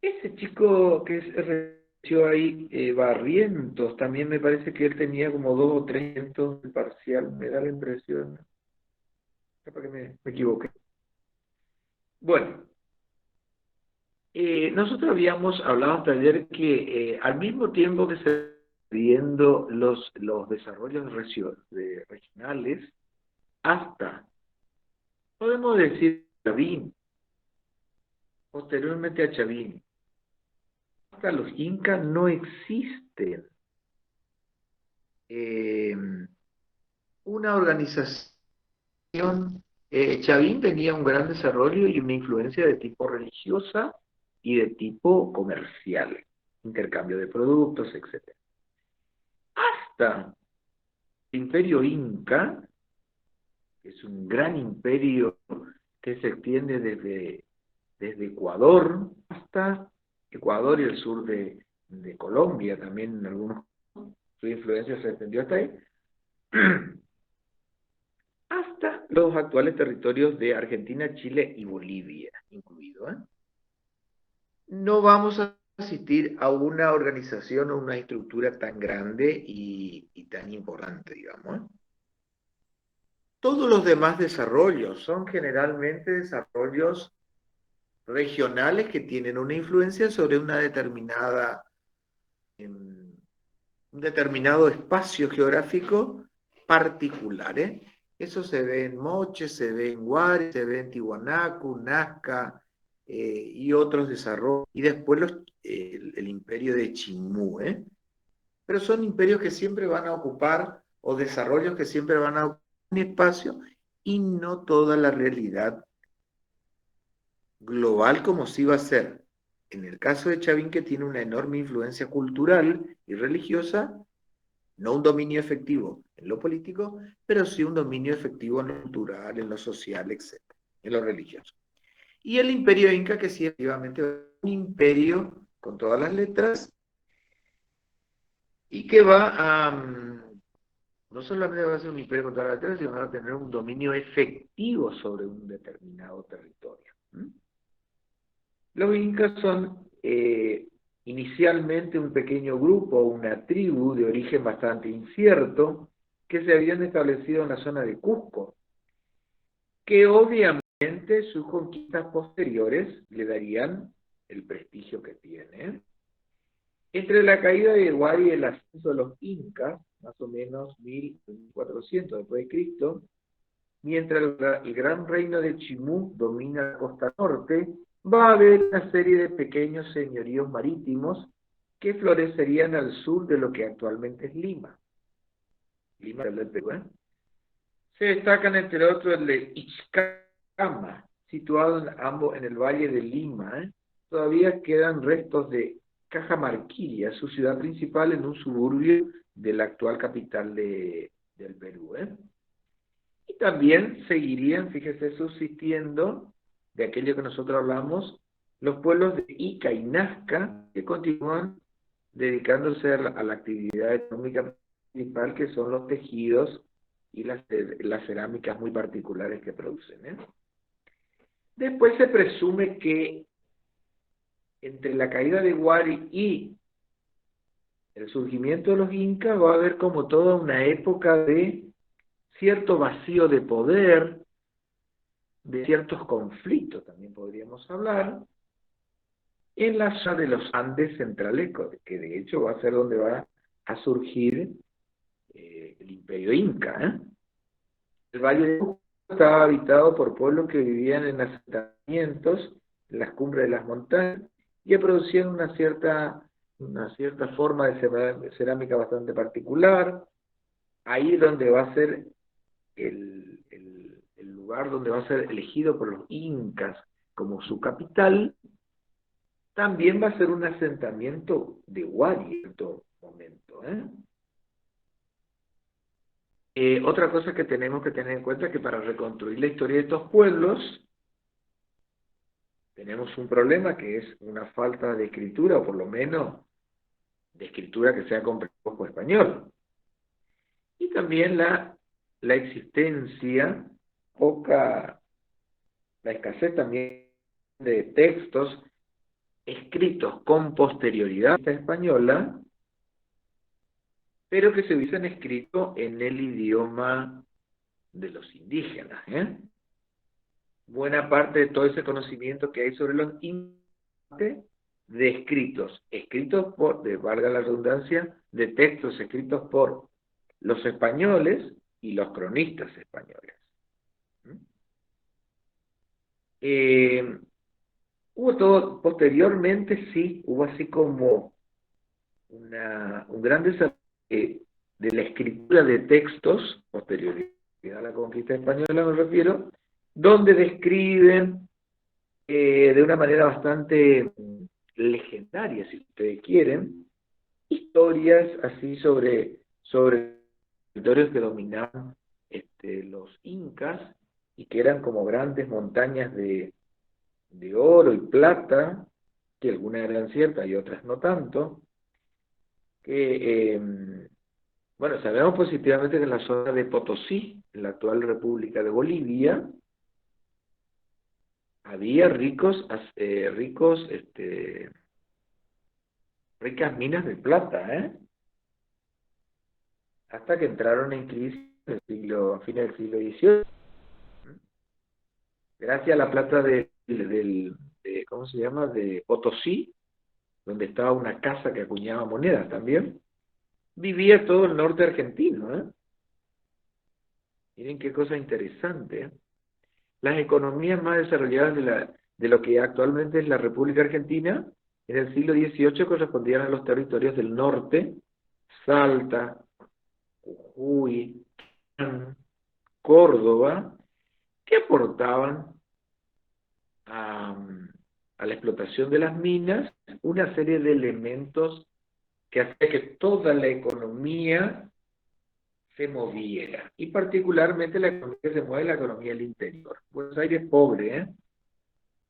Ese chico que reció ahí, Barrientos, también me parece que él tenía como 2 o 3 de parcial, me da la impresión. Capaz que me equivoqué. Bueno, nosotros habíamos hablado hasta ayer que al mismo tiempo que se viendo los desarrollos regionales, hasta, podemos decir, Chavín, posteriormente a Chavín, hasta los incas no existen eh, una organización. Chavín tenía un gran desarrollo y una influencia de tipo religiosa y de tipo comercial, intercambio de productos, etc. Hasta el imperio inca, que es un gran imperio que se extiende desde Ecuador hasta Ecuador y el sur de Colombia, también en algunos, su influencia se extendió hasta ahí, hasta los actuales territorios de Argentina, Chile y Bolivia, incluido. No vamos a asistir a una organización o una estructura tan grande y tan importante, digamos. Todos los demás desarrollos son generalmente desarrollos regionales que tienen una influencia sobre una determinada, un determinado espacio geográfico particular. Eso se ve en Moche, se ve en Guare, se ve en Tiwanaku, Nazca y otros desarrollos. Y después el imperio de Chimú. Pero son imperios que siempre van a ocupar o desarrollos que siempre van a ocupar un espacio y no toda la realidad global como sí va a ser. En el caso de Chavín, que tiene una enorme influencia cultural y religiosa, no un dominio efectivo en lo político, pero sí un dominio efectivo en lo cultural, en lo social, etcétera, en lo religioso. Y el imperio inca, que sí, efectivamente, un imperio con todas las letras y que va a, no solamente va a ser un imperio con todas las letras, sino va a tener un dominio efectivo sobre un determinado territorio. Los incas son inicialmente un pequeño grupo, una tribu de origen bastante incierto, que se habían establecido en la zona de Cusco, que obviamente sus conquistas posteriores le darían el prestigio que tiene. Entre la caída de Huari y el ascenso de los incas, más o menos 1400 después de Cristo, mientras el gran reino de Chimú domina la costa norte, va a haber una serie de pequeños señoríos marítimos que florecerían al sur de lo que actualmente es Lima. Lima del Perú. Se destacan entre otros el de Ichcama, situado en el valle de Lima. Todavía quedan restos de Cajamarquilla, su ciudad principal en un suburbio de la actual capital del Perú. Y también seguirían, fíjese, subsistiendo de aquello que nosotros hablamos, los pueblos de Ica y Nazca, que continúan dedicándose a la actividad económica principal, que son los tejidos y las cerámicas muy particulares que producen. Después se presume que entre la caída de Huari y el surgimiento de los incas va a haber como toda una época de cierto vacío de poder, de ciertos conflictos, también podríamos hablar, en la zona de los Andes centrales, que de hecho va a ser donde va a surgir el imperio inca. El Valle de Cusco estaba habitado por pueblos que vivían en asentamientos, en las cumbres de las montañas, y que producían una cierta forma de cerámica bastante particular. Ahí es donde va a ser el lugar donde va a ser elegido por los incas como su capital. También va a ser un asentamiento de Huari en todo momento. Otra cosa que tenemos que tener en cuenta es que para reconstruir la historia de estos pueblos tenemos un problema que es una falta de escritura, o por lo menos de escritura que sea comprensible por español. Y también la existencia, la escasez también de textos escritos con posterioridad española, pero que se hubiesen escrito en el idioma de los indígenas, ¿eh? Buena parte de todo ese conocimiento que hay sobre los indígenas de escritos por, de valga la redundancia, de textos escritos por los españoles y los cronistas españoles. Hubo todo, posteriormente sí, hubo así como un gran desarrollo de la escritura de textos, posterior a la conquista española me refiero, donde describen de una manera bastante legendaria, si ustedes quieren, historias así sobre territorios que dominaban los incas y que eran como grandes montañas de oro y plata, que algunas eran ciertas y otras no tanto, que, bueno, sabemos positivamente que en la zona de Potosí, en la actual República de Bolivia, había ricas minas de plata, ¿eh? Hasta que entraron en crisis a fines del siglo XVIII. Gracias a la plata ¿cómo se llama? De Potosí, donde estaba una casa que acuñaba monedas también, vivía todo el norte argentino, ¿eh? Miren qué cosa interesante, ¿eh? Las economías más desarrolladas de lo que actualmente es la República Argentina, en el siglo XVIII correspondían a los territorios del norte, Salta, Jujuy, Córdoba, que aportaban a, a la explotación de las minas una serie de elementos que hacía que toda la economía se moviera, y particularmente la economía que se mueve, la economía del interior. Buenos Aires es pobre, ¿eh?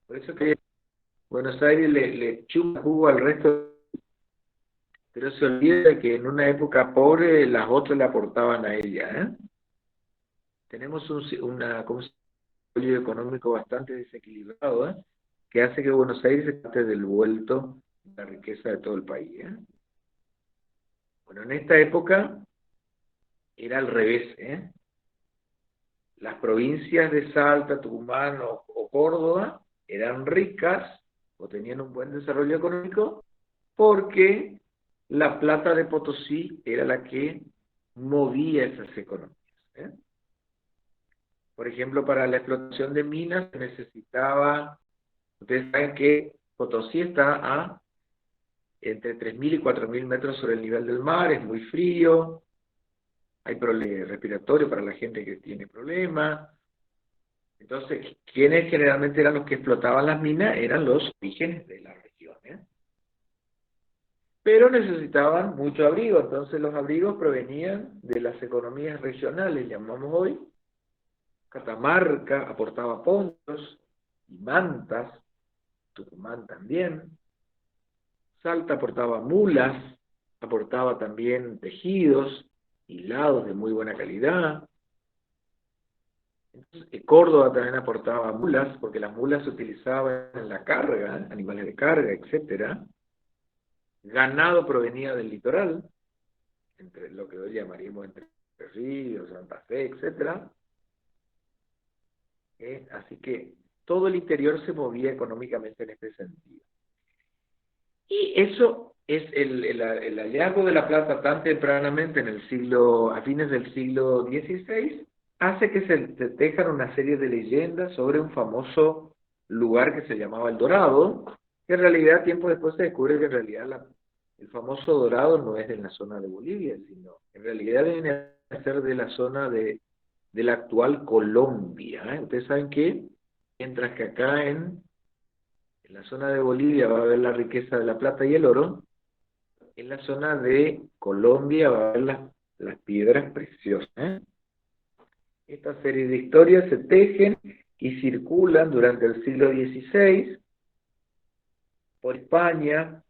Por eso que Buenos Aires le chupa jugo al resto, pero se olvida de que en una época pobre las otras le aportaban a ella, ¿eh? Tenemos ¿cómo se llama? Un desarrollo económico bastante desequilibrado, ¿eh? Que hace que Buenos Aires se parte del vuelto de la riqueza de todo el país, ¿eh? Bueno, en esta época era al revés, ¿eh? Las provincias de Salta, Tucumán o Córdoba eran ricas o tenían un buen desarrollo económico porque la plata de Potosí era la que movía esas economías, ¿eh? Por ejemplo, para la explotación de minas se necesitaba, ustedes saben que Potosí está a entre 3.000 y 4.000 metros sobre el nivel del mar, es muy frío, hay problemas respiratorios para la gente que tiene problemas. Entonces, ¿quiénes generalmente eran los que explotaban las minas? Eran los orígenes de la región, ¿eh? Pero necesitaban mucho abrigo, entonces los abrigos provenían de las economías regionales, llamamos hoy. Catamarca aportaba ponchos y mantas, Tucumán también. Salta aportaba mulas, aportaba también tejidos, hilados de muy buena calidad. Entonces, Córdoba también aportaba mulas, porque las mulas se utilizaban en la carga, animales de carga, etcétera. Ganado provenía del litoral, entre lo que hoy llamaríamos Entre Ríos, Santa Fe, etcétera. Así que todo el interior se movía económicamente en este sentido. Y eso es el hallazgo de la plata tan tempranamente a fines del siglo XVI, hace que se tejan una serie de leyendas sobre un famoso lugar que se llamaba El Dorado, que en realidad tiempo después se descubre que en realidad el famoso Dorado no es de la zona de Bolivia, sino en realidad viene a ser de la zona de la actual Colombia, ¿eh? Ustedes saben que, mientras que acá en la zona de Bolivia va a haber la riqueza de la plata y el oro, en la zona de Colombia va a haber las piedras preciosas, ¿eh? Esta serie de historias se tejen y circulan durante el siglo XVI por España,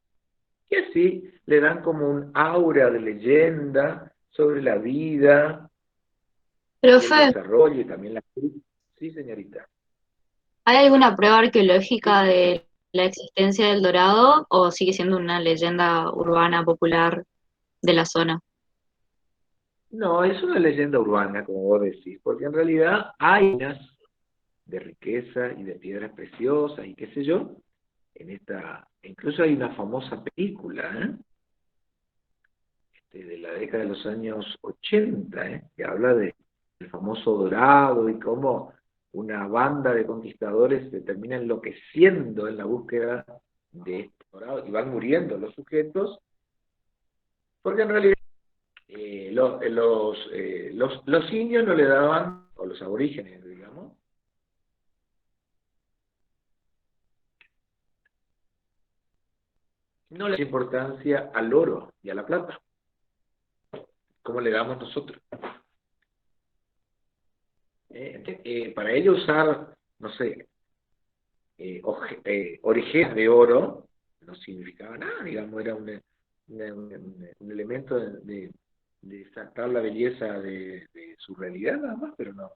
y así le dan como un aura de leyenda sobre la vida y el Profe, desarrollo y también la... Sí, señorita. ¿hay alguna prueba arqueológica de la existencia del Dorado o sigue siendo una leyenda urbana popular de la zona? No, es una leyenda urbana, como vos decís, porque en realidad hay minas de riqueza y de piedras preciosas y qué sé yo, incluso hay una famosa película, de la década de los años 80, que habla del famoso Dorado y cómo una banda de conquistadores se termina enloqueciendo en la búsqueda de este dorado y van muriendo los sujetos, porque en realidad los indios no le daban, o los aborígenes, digamos, no le dan importancia al oro y a la plata, como le damos nosotros. Para ellos usar, no sé, orejeras de oro no significaba nada, digamos, era un elemento de sacar la belleza de su realidad nada más, pero no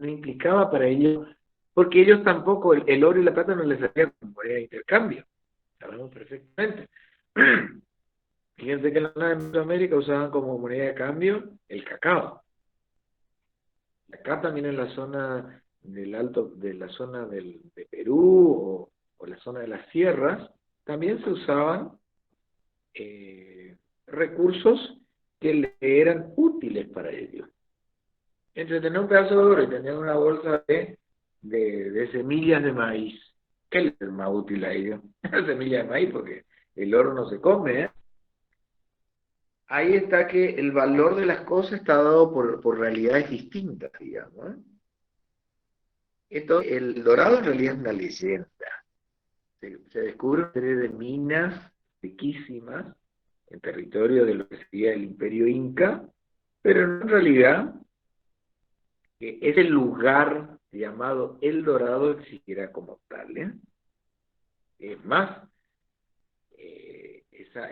implicaba para ellos, porque ellos tampoco, el oro y la plata no les hacían como moneda de intercambio, sabemos perfectamente. Fíjense que en la zona de Mesoamérica usaban como moneda de cambio el cacao. Acá también en la zona del alto, de la zona de Perú o la zona de las sierras, también se usaban recursos que le eran útiles para ellos. Entre tener un pedazo de oro y tener una bolsa de semillas de maíz, ¿qué les es más útil a ellos? La semilla de maíz, porque el oro no se come, ¿eh? Ahí está que el valor de las cosas está dado por realidades distintas, digamos, ¿eh? Entonces, el dorado en realidad es una leyenda. Se descubre una serie de minas riquísimas en territorio de lo que sería el Imperio Inca, pero en realidad ese lugar llamado El Dorado existiera como tal, ¿eh? Es más,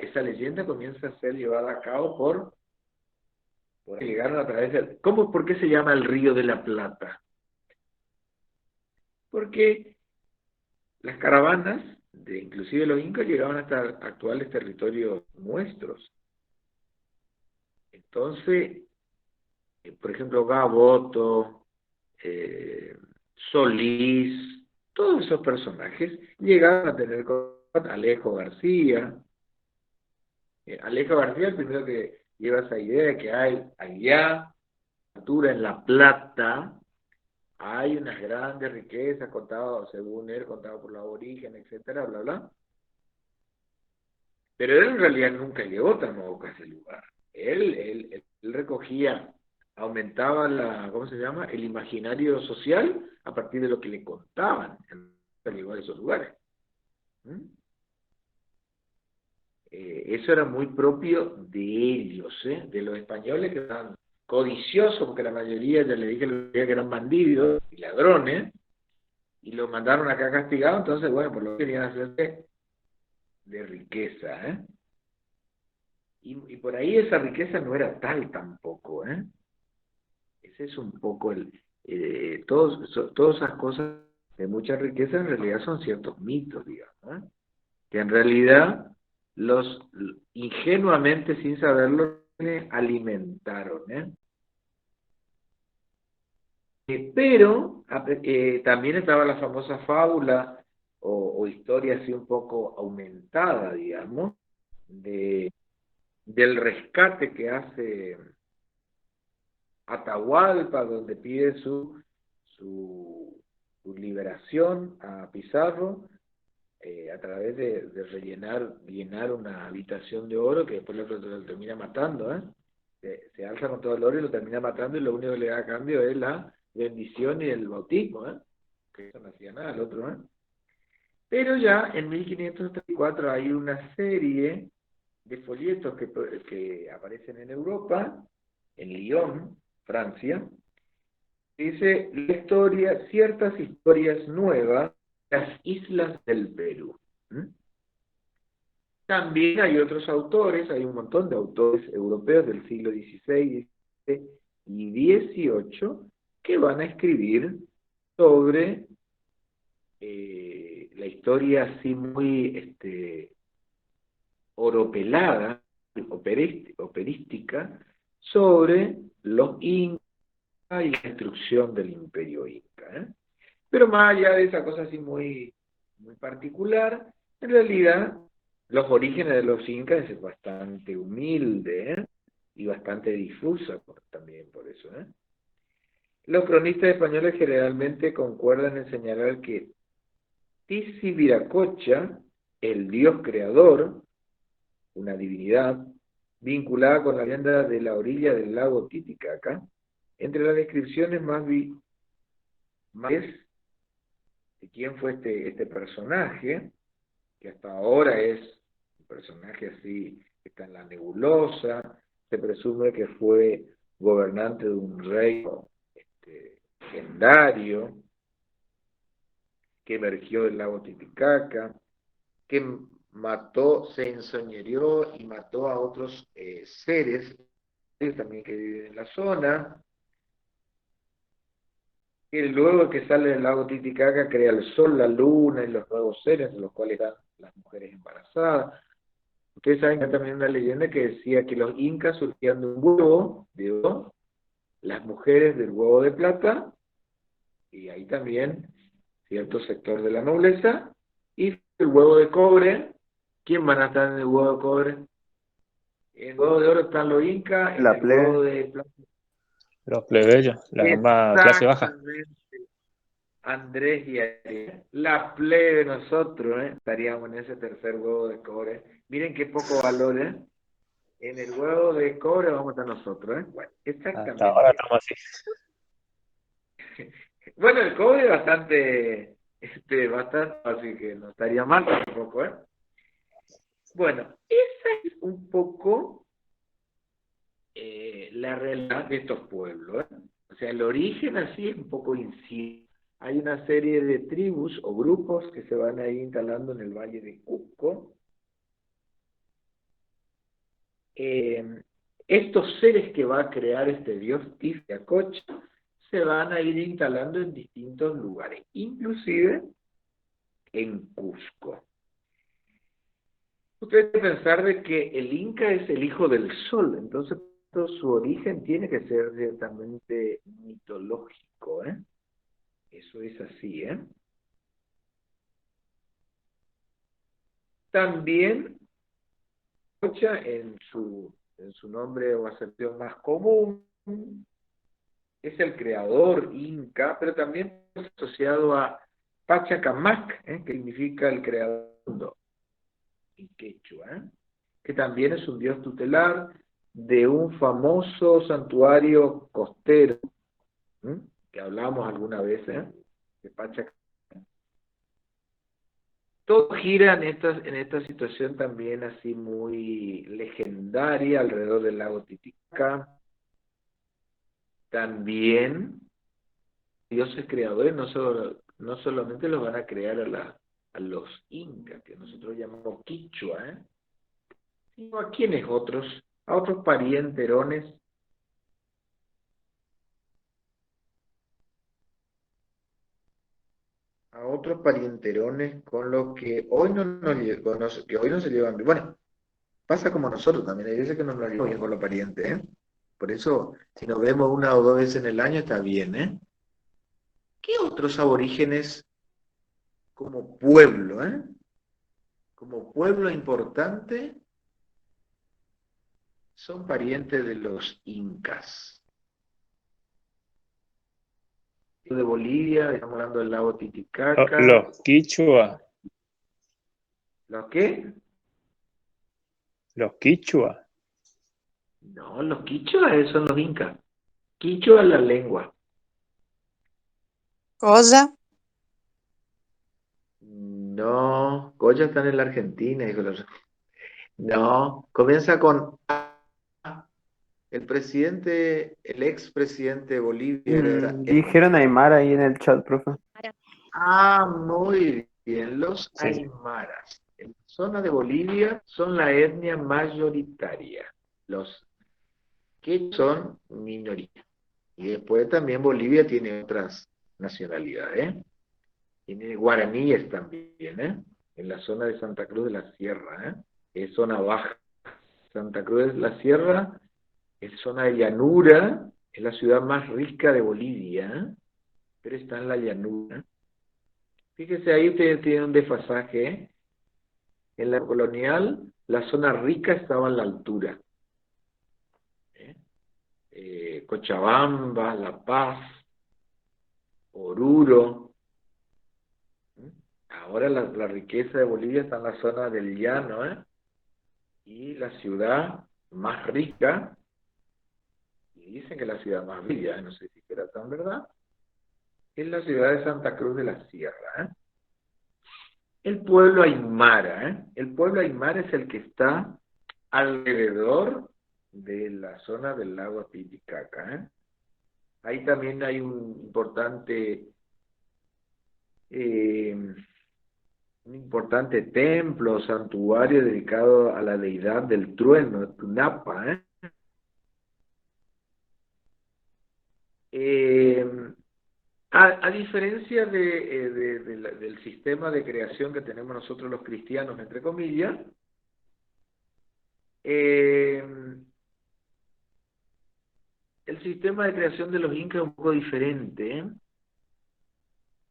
esa leyenda comienza a ser llevada a cabo por llegaron a través de... ¿Por qué se llama el Río de la Plata? Porque las caravanas, inclusive los incas, llegaban hasta actuales territorios nuestros. Entonces, por ejemplo, Gaboto, eh, Solís, todos esos personajes llegaban a tener con Alejo García. Alejo García, el primero que lleva esa idea de que hay allá, altura en La Plata, hay unas grandes riquezas contadas, según él, contadas por los aborígenes, etcétera, bla, bla. Pero él en realidad nunca llegó tampoco a ese lugar. Él recogía, aumentaba ¿cómo se llama? El imaginario social a partir de lo que le contaban en llegó a esos lugares. ¿Mm? Eso era muy propio de ellos, de los españoles que estaban codiciosos, porque la mayoría, ya le dije que eran bandidos y ladrones, y los mandaron acá castigados, entonces, bueno, por lo que querían hacerse de riqueza, ¿eh? Y por ahí esa riqueza no era tal tampoco, ¿eh? Ese es un poco todas esas cosas de mucha riqueza en realidad son ciertos mitos, digamos, ¿eh? Que en realidad los ingenuamente, sin saberlo, alimentaron, ¿eh? Pero también estaba la famosa fábula o historia así un poco aumentada, digamos, del rescate que hace Atahualpa, donde pide su, su liberación a Pizarro a través de llenar una habitación de oro que después lo termina matando, ¿eh? Se alza con todo el oro y lo termina matando y lo único que le da a cambio es la bendición y el bautismo, ¿eh? Que eso no hacía nada el otro, ¿eh? Pero ya en 1534 hay una serie de folletos que aparecen en Europa, en Lyon, Francia, dice la historia, ciertas historias nuevas, las islas del Perú. ¿Mm? También hay otros autores, hay un montón de autores europeos del siglo XVI, XVII y XVIII que van a escribir sobre la historia así muy oropelada, operística, sobre los incas y la destrucción del imperio inca. Pero más allá de esa cosa así muy, muy particular, en realidad los orígenes de los incas es bastante humilde, y bastante difusa también por eso. Los cronistas españoles generalmente concuerdan en señalar que Tisibiracocha, el dios creador, una divinidad, vinculada con la leyenda de la orilla del lago Titicaca, entre las descripciones más de quién fue este personaje, que hasta ahora es un personaje así, que está en la nebulosa, se presume que fue gobernante de un reino legendario, que emergió del lago Titicaca, que se ensoñerió y mató a otros seres también que viven en la zona, que luego que sale del lago Titicaca crea el sol, la luna y los nuevos seres, de los cuales están las mujeres embarazadas. Ustedes saben que hay también una leyenda que decía que los incas surgían de un huevo de oro, las mujeres del huevo de plata, y ahí también cierto sector de la nobleza, y el huevo de cobre. ¿Quién van a estar en el huevo de cobre? En el huevo de oro están los incas, en La el huevo plebe. de plata. Los plebeyos, la más clase baja. Exactamente, Andrés y Ariel. La plebe de nosotros, estaríamos en ese tercer huevo de cobre. Miren qué poco valor, En el huevo de cobre vamos a estar nosotros, Bueno, Hasta ahora exactamente. estamos así. Bueno, el cobre es bastante, así que no estaría mal tampoco, Bueno, esa es un poco la realidad de estos pueblos, O sea, el origen así es un poco incierto. Hay una serie de tribus o grupos que se van a ir instalando en el Valle de Cusco. Estos seres que va a crear este dios Tifiacocha se van a ir instalando en distintos lugares, inclusive en Cusco. Ustedes deben pensar de que el Inca es el hijo del sol, entonces su origen tiene que ser ciertamente mitológico, Eso es así, También, Cocha, en su nombre o acepción más común, es el creador inca, pero también es asociado a Pachacamac, que significa el creador del mundo, en quechua, que también es un dios tutelar de un famoso santuario costero, que hablamos alguna vez, de Pachacamac. Todo gira en esta situación también así muy legendaria alrededor del lago Titicaca. También dioses creadores no solamente los van a crear a los incas, que nosotros llamamos quichua, sino a quienes otros, a otros parienterones, con los que hoy que hoy no se llevan bien. Bueno, pasa como nosotros también, hay veces que no nos llevamos bien con los parientes, Por eso, si nos vemos una o dos veces en el año, está bien, ¿Qué otros aborígenes como pueblo, como pueblo importante, son parientes de los incas? De Bolivia, estamos hablando del lago Titicaca. Los quichua, ¿Los qué? los quichua. No, los quichuas son los incas. Quichua es la lengua. Cosa, No, Goya están en la Argentina, dijo la. No, comienza con A. El expresidente de Bolivia era Dijeron Aymara ahí en el chat, profe. muy bien, los Sí, sí. aymaras. En la zona de Bolivia son la etnia mayoritaria. Los que son minoría. Y después también Bolivia tiene otras nacionalidades. Tiene guaraníes también, ¿eh? En la zona de Santa Cruz de la Sierra, ¿eh? Es zona baja. Santa Cruz de la Sierra es zona de llanura, es la ciudad más rica de Bolivia, ¿eh? Pero está en la llanura. Fíjese, ahí ustedes tienen un desfasaje, ¿eh? En la colonial, la zona rica estaba en la altura, ¿eh? Cochabamba, La Paz, Oruro. Ahora la riqueza de Bolivia está en la zona del llano, ¿eh? Y la ciudad más rica, y dicen que la ciudad más bella, no sé si será tan verdad, es la ciudad de Santa Cruz de la Sierra, ¿eh? El pueblo aymara, ¿eh? El pueblo aymara es el que está alrededor de la zona del lago Titicaca, ¿eh? Ahí también hay eh, un importante templo, santuario dedicado a la deidad del trueno, Tunapa, ¿eh? A diferencia del sistema de creación que tenemos nosotros los cristianos, entre comillas, eh, el sistema de creación de los incas es un poco diferente,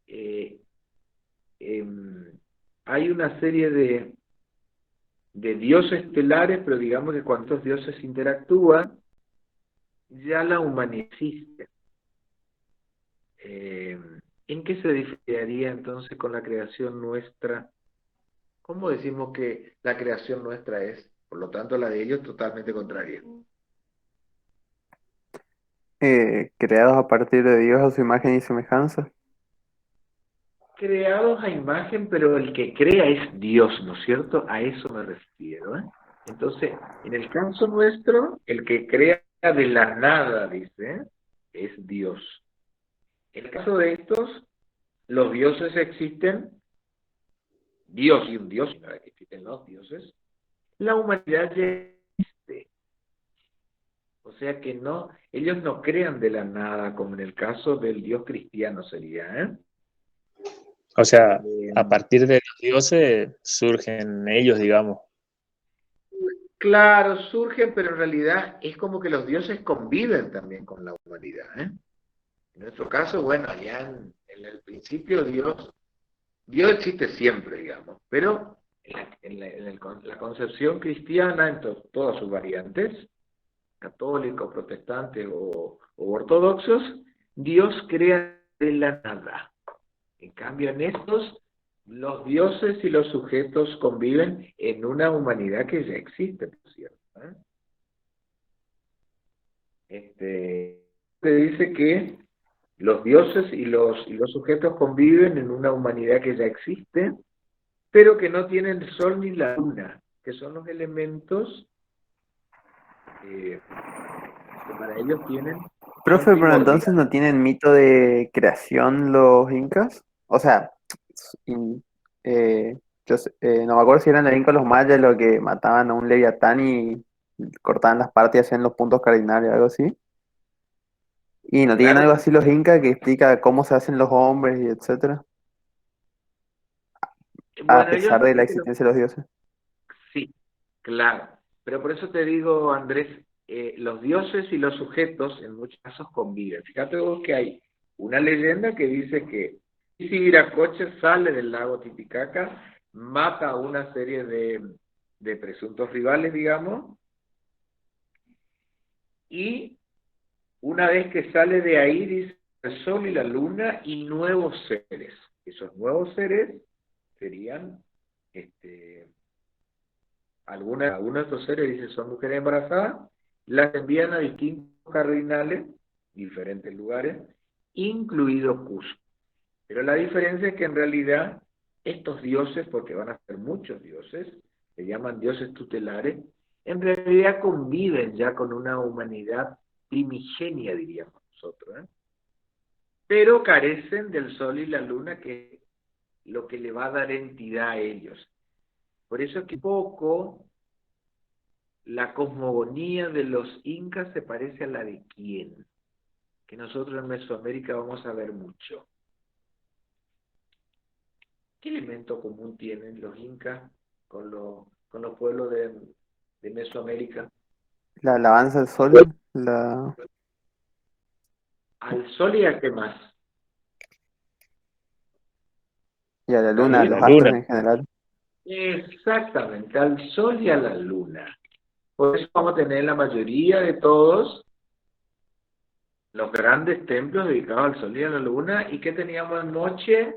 ¿eh? Eh, Hay una serie de dioses estelares, pero digamos que cuando estos dioses interactúan, ya la humanidad existe. ¿En qué se diferiría entonces con la creación nuestra? ¿Cómo decimos que la creación nuestra es, por lo tanto, la de ellos totalmente contraria? Creados a partir de Dios a su imagen y semejanza. Creados a imagen, pero el que crea es Dios, ¿no es cierto? A eso me refiero, ¿eh? Entonces, en el caso nuestro, el que crea de la nada, dice, es Dios. En el caso de estos, los dioses existen, Dios y un Dios, sino que existen los dioses, la humanidad ya existe. O sea que no, ellos no crean de la nada, como en el caso del Dios cristiano sería, ¿eh? O sea, Eh, a partir de los dioses surgen ellos, digamos. claro, surgen, pero en realidad es como que los dioses conviven también con la humanidad, ¿eh? En nuestro caso, bueno, ya en el principio Dios existe siempre, digamos, pero la concepción cristiana, en todas sus variantes, católicos, protestantes o ortodoxos, Dios crea de la nada. En cambio, en estos, los dioses y los sujetos conviven en una humanidad que ya existe, por cierto, ¿eh? Se dice que los dioses y los sujetos conviven en una humanidad que ya existe, pero que no tienen el sol ni la luna, que son los elementos que para ellos son Profe, pero entonces primordiales. no tienen mito de creación los incas. O sea, in- eh, no me acuerdo si eran los incas o los mayas los que mataban a un leviatán y cortaban las partes y hacían los puntos cardinales, algo así. Y no tienen Claro algo que así los incas que explica cómo se hacen los hombres y etcétera, sí. a Bueno, ellos pesar de la dicen que existencia de los dioses. sí, claro. Pero por eso te digo, Andrés, los dioses y los sujetos en muchos casos conviven. Fíjate vos que hay una leyenda que dice que Viracocha sale del lago Titicaca, mata a una serie de presuntos rivales, digamos, y una vez que sale de ahí, dice el sol y la luna y nuevos seres. Esos nuevos seres serían este, algunos de estos seres, dice, son mujeres embarazadas, las envían a distintos cardinales, diferentes lugares, incluido Cusco. Pero la diferencia es que en realidad estos dioses, porque van a ser muchos dioses, se llaman dioses tutelares, en realidad conviven ya con una humanidad primigenia, diríamos nosotros, ¿eh? Pero carecen del sol y la luna, que es lo que le va a dar entidad a ellos. Por eso es que poco la cosmogonía de los incas se parece a la de quién, que nosotros en Mesoamérica vamos a ver mucho. ¿Qué elemento común tienen los incas con los pueblos de Mesoamérica? La alabanza al sol, Al sol y a qué más. y a la luna, a David. los La astros luna. en general. Exactamente, al sol y a la luna. Por eso vamos a tener la mayoría de todos los grandes templos dedicados al sol y a la luna. ¿Y qué teníamos en noche?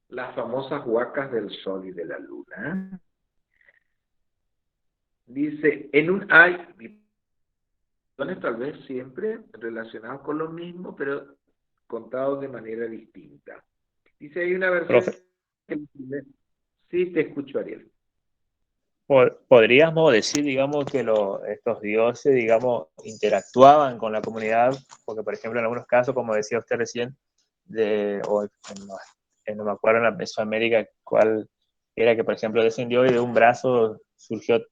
Las famosas huacas del sol y de la luna. Dice, hay tal vez siempre relacionados con lo mismo, pero contados de manera distinta. Dice, hay una versión Profe, que... Sí, te escucho, Ariel. podríamos decir, digamos, que estos dioses, digamos, interactuaban con la comunidad, porque, por ejemplo, en algunos casos, como decía usted recién, no me acuerdo en la Mesoamérica cuál era que, por ejemplo, descendió y de un brazo surgió,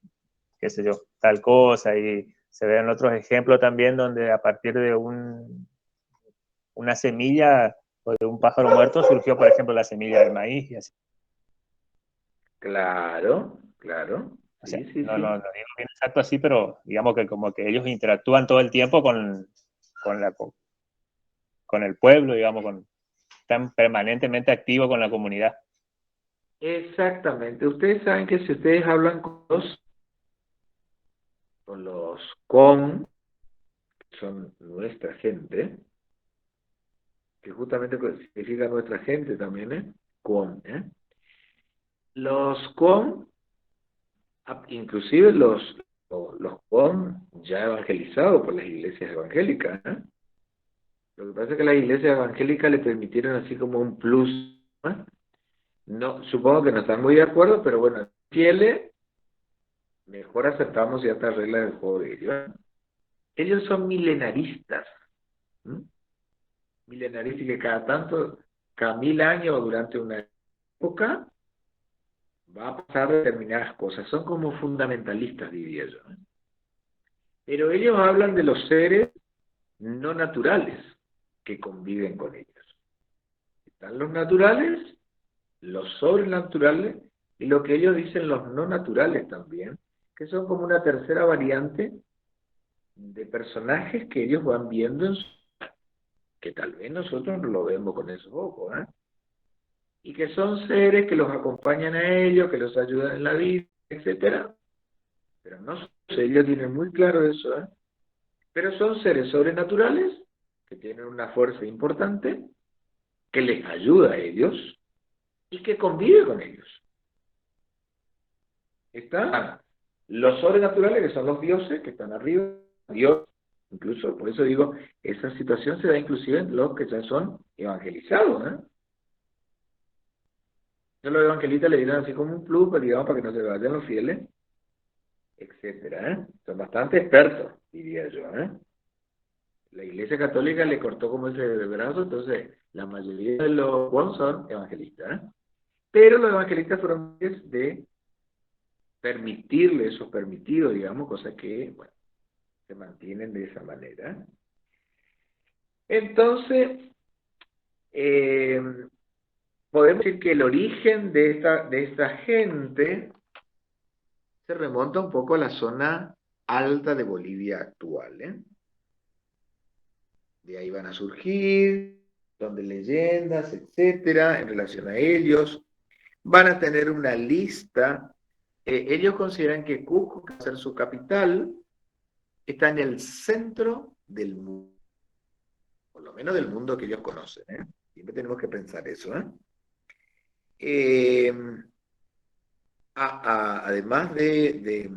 qué sé yo, tal cosa, y se ven otros ejemplos también donde a partir de una semilla o de un pájaro muerto surgió, por ejemplo, la semilla del maíz, y así. Claro, claro. O sea, Sí, sí, no sí. digo bien exacto así, pero digamos que como que ellos interactúan todo el tiempo con, la, con el pueblo, digamos, están permanentemente activos con la comunidad. Exactamente. Ustedes saben que si ustedes hablan con, que son nuestra gente, que justamente significa nuestra gente también, ¿eh? Con, ¿eh? Los con, inclusive los con ya evangelizados por las iglesias evangélicas, ¿eh? Lo que pasa es que las iglesias evangélicas le permitieron así como un plus, ¿eh? No, supongo que no están muy de acuerdo, pero bueno, fieles, mejor aceptamos ya esta regla del juego de ellos. Ellos son milenaristas, ¿m? Milenaristas que cada 1000 años o durante una época, va a pasar determinadas cosas. Son como fundamentalistas, diría yo, ¿eh? Pero ellos hablan de los seres no naturales que conviven con ellos. Están los naturales, los sobrenaturales y lo que ellos dicen los no naturales también, que son como una tercera variante de personajes que ellos van viendo que tal vez nosotros no lo vemos con esos ojos, ¿eh? Y que son seres que los acompañan a ellos, que los ayudan en la vida, etcétera. Pero no sé, ellos tienen muy claro eso, ¿eh? Pero son seres sobrenaturales que tienen una fuerza importante, que les ayuda a ellos y que convive con ellos. Están los sobrenaturales, que son los dioses, que están arriba, Dios, incluso, por eso digo, esa situación se da inclusive en los que ya son evangelizados, ¿eh? Ya los evangelistas le dieron así como un plus, pues, digamos, para que no se vayan los fieles, etcétera, ¿eh? Son bastante expertos, diría yo, ¿eh? La Iglesia Católica le cortó como ese brazo, entonces la mayoría de los buenos son evangelistas, ¿eh? Pero los evangelistas fueron de permitirle esos permitidos, digamos, cosas que, bueno, se mantienen de esa manera. Entonces, eh, podemos decir que el origen de esta gente se remonta un poco a la zona alta de Bolivia actual, ¿eh? De ahí van a surgir, donde leyendas, etcétera, en relación a ellos. Van a tener una lista. Ellos consideran que Cusco, que va a ser su capital, está en el centro del mundo, por lo menos del mundo que ellos conocen, ¿eh? Siempre tenemos que pensar eso, ¿eh? Eh, además de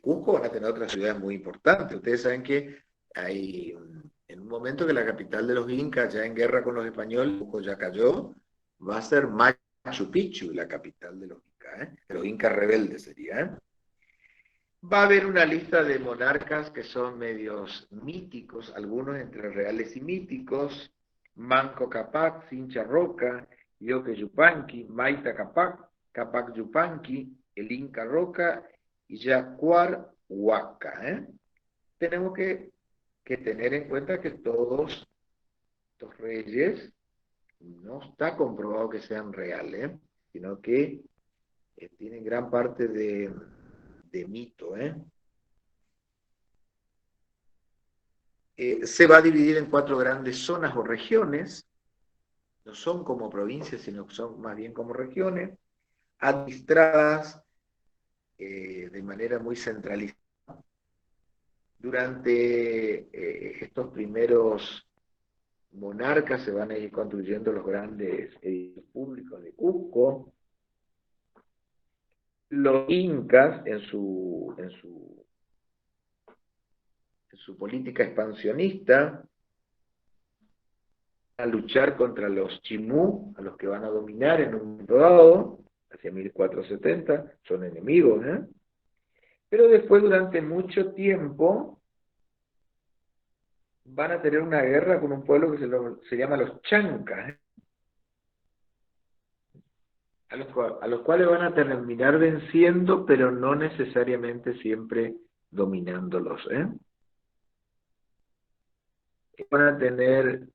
Cusco, van a tener otras ciudades muy importantes. Ustedes saben que en un momento que la capital de los incas, ya en guerra con los españoles, Cusco ya cayó, va a ser Machu Picchu la capital de los incas, ¿eh? De los incas rebeldes sería, ¿eh? Va a haber una lista de monarcas que son medios míticos, algunos entre reales y míticos: Manco Cápac, Sincha Roca, Yoque Yupanqui, Maita Cápac, Cápac Yupanqui, el Inca Roca y Yacuar Huaca, ¿eh? Tenemos que tener en cuenta que todos estos reyes no está comprobado que sean reales, sino que tienen gran parte de mito. Se va a dividir en 4 grandes zonas o regiones, no son como provincias, sino que son más bien como regiones, administradas de manera muy centralizada. Durante estos primeros monarcas se van a ir construyendo los grandes edificios públicos de Cusco. Los incas, en su política expansionista, a luchar contra los chimú, a los que van a dominar en un momento dado, hacia 1470, son enemigos, pero después durante mucho tiempo van a tener una guerra con un pueblo que se llama los chancas, a los cuales van a terminar venciendo, pero no necesariamente siempre dominándolos. Van a tener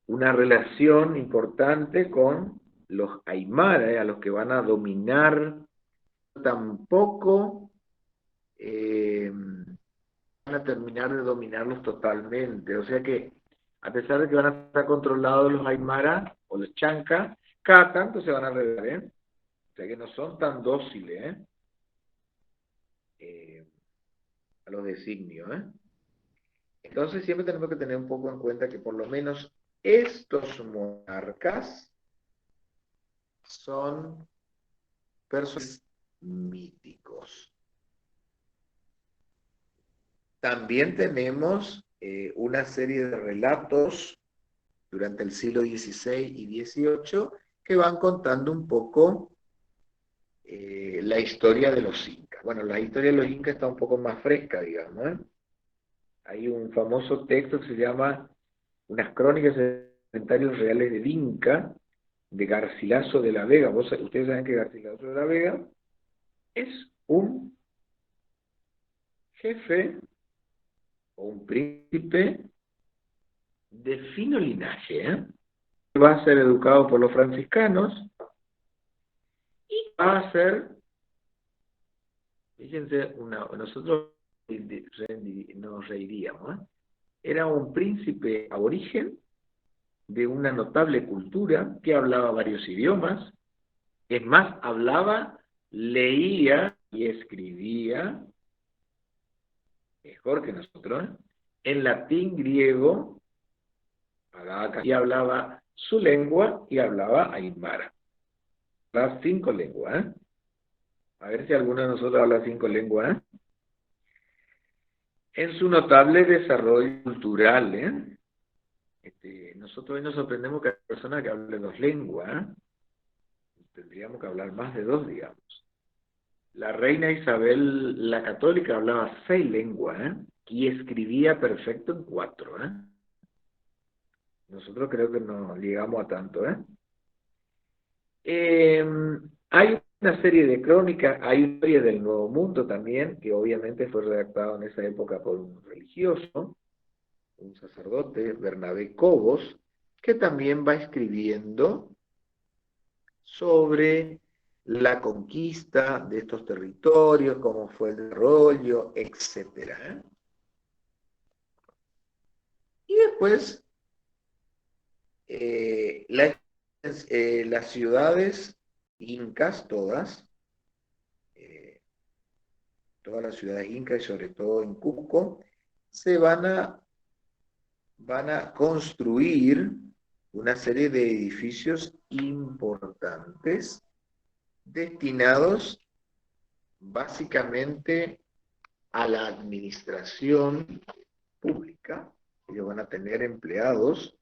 una relación importante con los Aymara, a los que van a dominar. Tampoco van a terminar de dominarlos totalmente. O sea que, a pesar de que van a estar controlados los Aymara o los Chancas, cada tanto se van a rebelar, O sea que no son tan dóciles, a los designios, Entonces siempre tenemos que tener un poco en cuenta que por lo menos estos monarcas son personajes míticos. También tenemos una serie de relatos durante el siglo XVI y XVIII que van contando un poco la historia de los incas. Bueno, la historia de los incas está un poco más fresca, digamos. Hay un famoso texto que se llama Unas crónicas y comentarios reales del Inca, de Garcilaso de la Vega. Ustedes saben que Garcilaso de la Vega es un jefe o un príncipe de fino linaje, va a ser educado por los franciscanos y va a ser, fíjense, nosotros nos reiríamos, era un príncipe aborigen de una notable cultura que hablaba varios idiomas, es más, hablaba, leía y escribía mejor que nosotros, en latín, griego, y hablaba su lengua y hablaba aymara. Hablaba 5 lenguas, A ver si alguno de nosotros habla 5 lenguas, En su notable desarrollo cultural, nosotros hoy nos sorprendemos que hay personas que hablen 2 lenguas, Tendríamos que hablar más de 2, digamos. La reina Isabel la Católica hablaba 6 lenguas, y escribía perfecto en 4, Nosotros creo que no llegamos a tanto, Hay una serie de crónicas, hay una historia del Nuevo Mundo también, que obviamente fue redactado en esa época por un religioso, un sacerdote, Bernabé Cobos, que también va escribiendo sobre la conquista de estos territorios, cómo fue el desarrollo, etc. Y después, las ciudades incas, todas las ciudades incas y sobre todo en Cusco, se van a construir una serie de edificios importantes destinados básicamente a la administración pública. Ellos van a tener empleados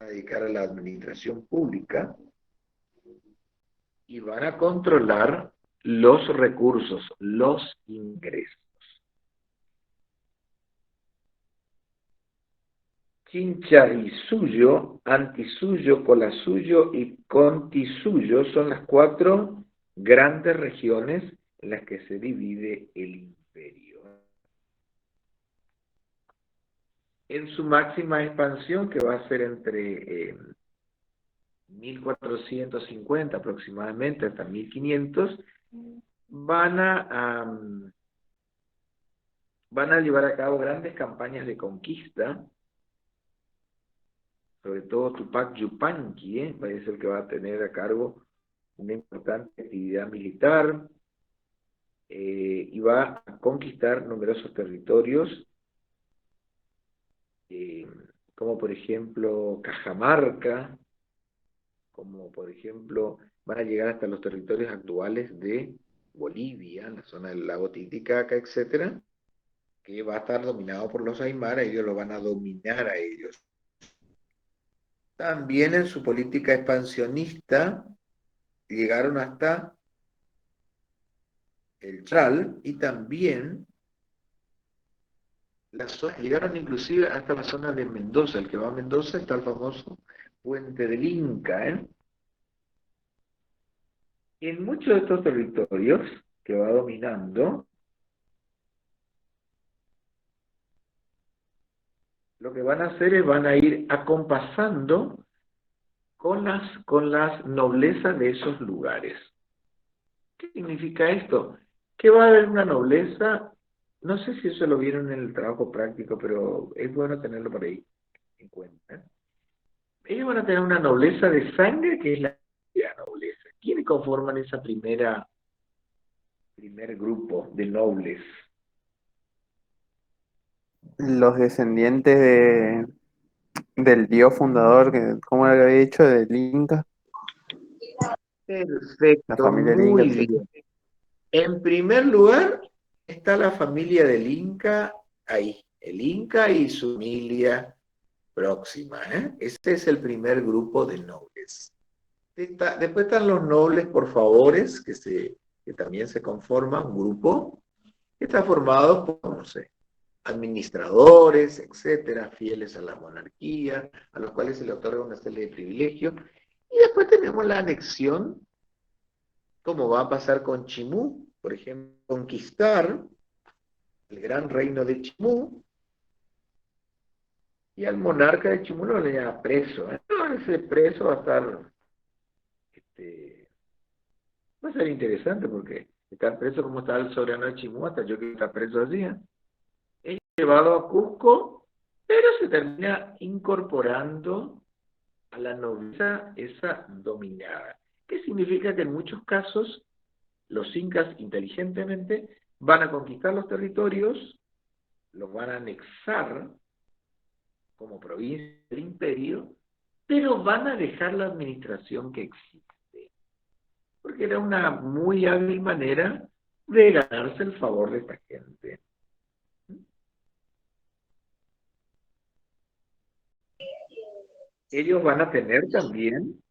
a dedicar a la administración pública y van a controlar los recursos, los ingresos. Chinchaysuyo, Antisuyo, Colasuyo y Contisuyo son las 4 grandes regiones en las que se divide el imperio. En su máxima expansión, que va a ser entre 1450 aproximadamente, hasta 1500, van a llevar a cabo grandes campañas de conquista, sobre todo Tupac Yupanqui, va a ser el que va a tener a cargo una importante actividad militar, y va a conquistar numerosos territorios, como por ejemplo Cajamarca, como por ejemplo van a llegar hasta los territorios actuales de Bolivia, la zona del lago Titicaca, etcétera, que va a estar dominado por los Aymara, ellos lo van a dominar a ellos. También en su política expansionista llegaron hasta el Chal y también llegaron inclusive hasta la zona de Mendoza. El que va a Mendoza está el famoso Puente del Inca. En muchos de estos territorios que va dominando, lo que van a hacer es van a ir acompasando con las noblezas de esos lugares. ¿Qué significa esto? Que va a haber una nobleza, no sé si eso lo vieron en el trabajo práctico, pero es bueno tenerlo por ahí en cuenta. Ellos van a tener una nobleza de sangre que es la nobleza. ¿Quiénes conforman esa primer grupo de nobles? Los descendientes del dios fundador, que, ¿cómo le había dicho? Del Inca, la Perfecto, familia del Inca, muy etc. bien. En primer lugar está la familia del Inca ahí, el Inca y su familia próxima. Este es el primer grupo de nobles. Después están los nobles por favores, que también se conforman, un grupo, que está formado por, no sé, administradores, etcétera, fieles a la monarquía, a los cuales se le otorga una serie de privilegios. Y después tenemos la anexión, como va a pasar con Chimú, por ejemplo, conquistar el gran reino de Chimú, y al monarca de Chimú lo le llama preso. No, ese preso va a estar, va a ser interesante porque estar preso como está el soberano de Chimú, hasta yo que está preso así, es llevado a Cusco, pero se termina incorporando a la nobleza esa dominada. ¿Qué significa? Que en muchos casos los incas inteligentemente van a conquistar los territorios, los van a anexar como provincia del imperio, pero van a dejar la administración que existe, porque era una muy hábil manera de ganarse el favor de esta gente. Ellos van a tener también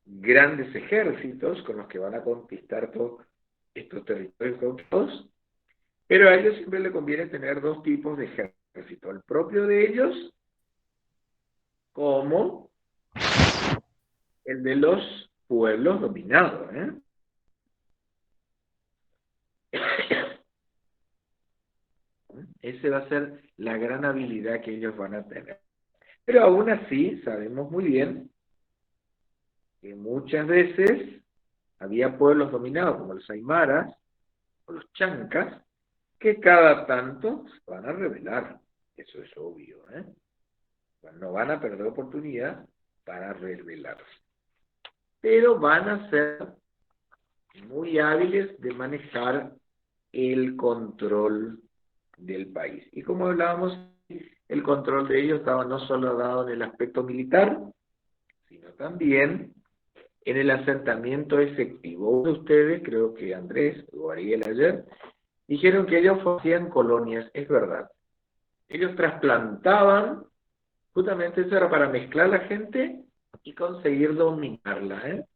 grandes ejércitos con los que van a conquistar todos estos territorios conquistados, pero a ellos siempre les conviene tener dos tipos de ejército, el propio de ellos como el de los pueblos dominados. Esa va a ser la gran habilidad que ellos van a tener. Pero aún así, sabemos muy bien que muchas veces había pueblos dominados como los aymaras o los chancas, que cada tanto se van a rebelar. Eso es obvio, no van a perder oportunidad para rebelarse. Pero van a ser muy hábiles de manejar el control del país. Y como hablábamos, el control de ellos estaba no solo dado en el aspecto militar, sino también en el asentamiento efectivo. Uno de ustedes, creo que Andrés o Ariel ayer, dijeron que ellos hacían colonias. Es verdad. Ellos trasplantaban, justamente eso era para mezclar la gente y conseguir dominarla.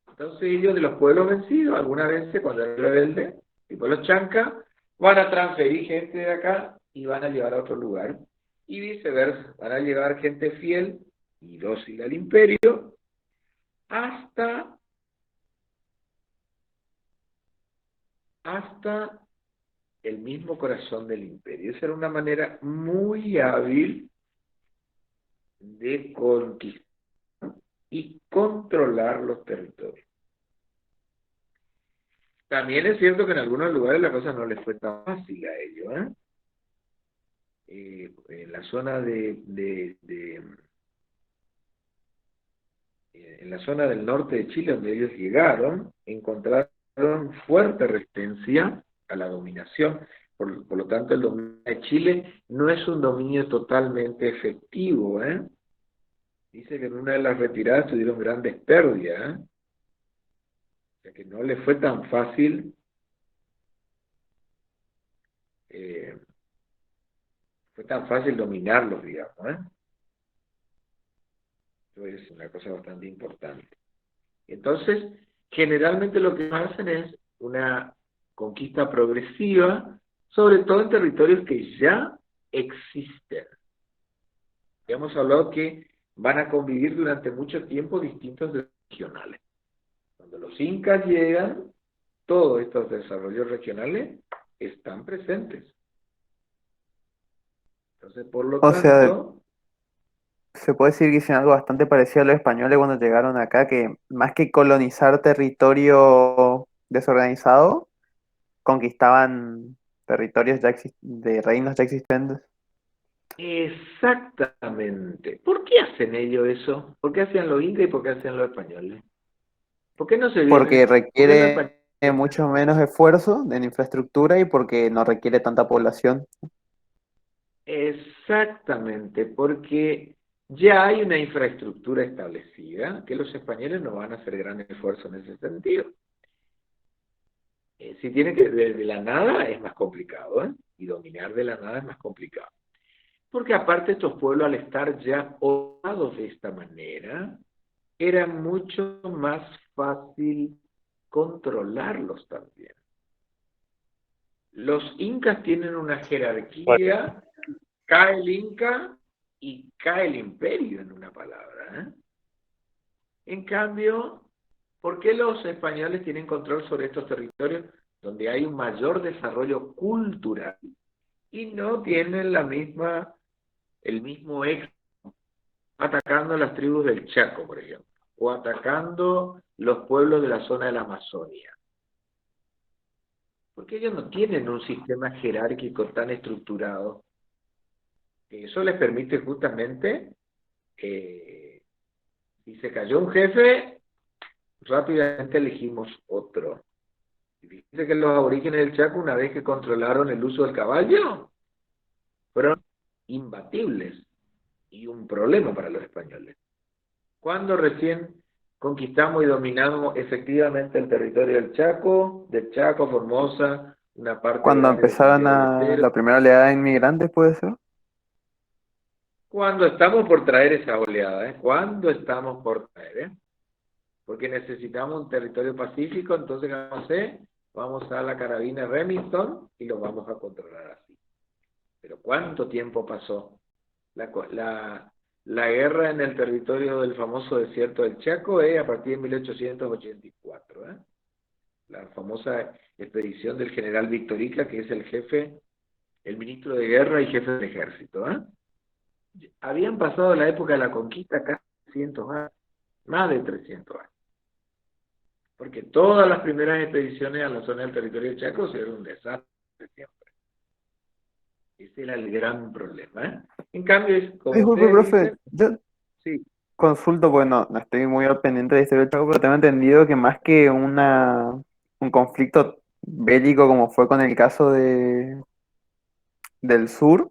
Entonces ellos de los pueblos vencidos, algunas veces cuando eran rebeldes, tipo los chancas, van a transferir gente de acá y van a llevar a otro lugar. Y viceversa, van a llevar gente fiel y dócil al imperio hasta el mismo corazón del imperio. Esa era una manera muy hábil de conquistar y controlar los territorios. También es cierto que en algunos lugares la cosa no les fue tan fácil a ellos, ¿eh? En la zona en la zona del norte de Chile, donde ellos llegaron, encontraron fuerte resistencia a la dominación. Por lo tanto, el dominio de Chile no es un dominio totalmente efectivo, ¿eh? Dice que en una de las retiradas tuvieron grandes pérdidas, ¿eh? O sea que no les fue tan fácil dominarlos, digamos, ¿eh? Eso es una cosa bastante importante. Entonces, generalmente lo que hacen es una conquista progresiva, sobre todo en territorios que ya existen. Ya hemos hablado que van a convivir durante mucho tiempo distintos regionales. Cuando los incas llegan, todos estos desarrollos regionales están presentes. Entonces, por lo O sea, tanto, se puede decir que hicieron algo bastante parecido a los españoles cuando llegaron acá, que más que colonizar territorio desorganizado, conquistaban territorios de reinos ya existentes. exactamente. ¿Por qué hacen ellos eso? ¿Por qué hacían los incas y por qué hacían los españoles? ¿Por qué no se Porque vienen? ¿Por qué los requiere españoles? mucho menos esfuerzo en infraestructura y porque no requiere tanta población. Exactamente, porque ya hay una infraestructura establecida que los españoles no van a hacer gran esfuerzo en ese sentido. Si tienen que de la nada es más complicado, ¿eh? Y dominar de la nada es más complicado. Porque aparte estos pueblos al estar ya ordenados de esta manera, era mucho más fácil controlarlos también. Los incas tienen una jerarquía, cae el inca y cae el imperio en una palabra, ¿eh? En cambio, ¿por qué los españoles tienen control sobre estos territorios donde hay un mayor desarrollo cultural y no tienen el mismo éxito atacando a las tribus del Chaco, por ejemplo, o atacando los pueblos de la zona de la Amazonia? Porque ellos no tienen un sistema jerárquico tan estructurado. Eso les permite justamente, si se cayó un jefe, rápidamente elegimos otro. Dice que los aborígenes del Chaco, una vez que controlaron el uso del caballo, fueron imbatibles y un problema para los españoles. Cuando recién conquistamos y dominamos efectivamente el territorio del Chaco, Formosa, una parte Cuando grande de empezaron Santiago del Estero, la primera oleada de inmigrantes, puede ser. cuando estamos por traer esa oleada, ¿eh? Cuando estamos por traer, ¿eh? Porque necesitamos un territorio pacífico, entonces, no sé, vamos a la carabina Remington y lo vamos a controlar así. Pero ¿cuánto tiempo pasó? La guerra en el territorio del famoso desierto del Chaco es a partir de 1884, ¿eh? La famosa expedición del general Victorica, que es el jefe, el ministro de guerra y jefe del ejército, ¿eh? Habían pasado la época de la conquista casi 300 años, más de 300 años. Porque todas las primeras expediciones a la zona del territorio del Chaco fueron un desastre siempre. Ese era el gran problema, ¿eh? En cambio, como Disculpe, ustedes profe, dicen, yo sí, consulto, bueno, no estoy muy al pendiente de este del Chaco, pero tengo entendido que más que un conflicto bélico como fue con el caso del sur,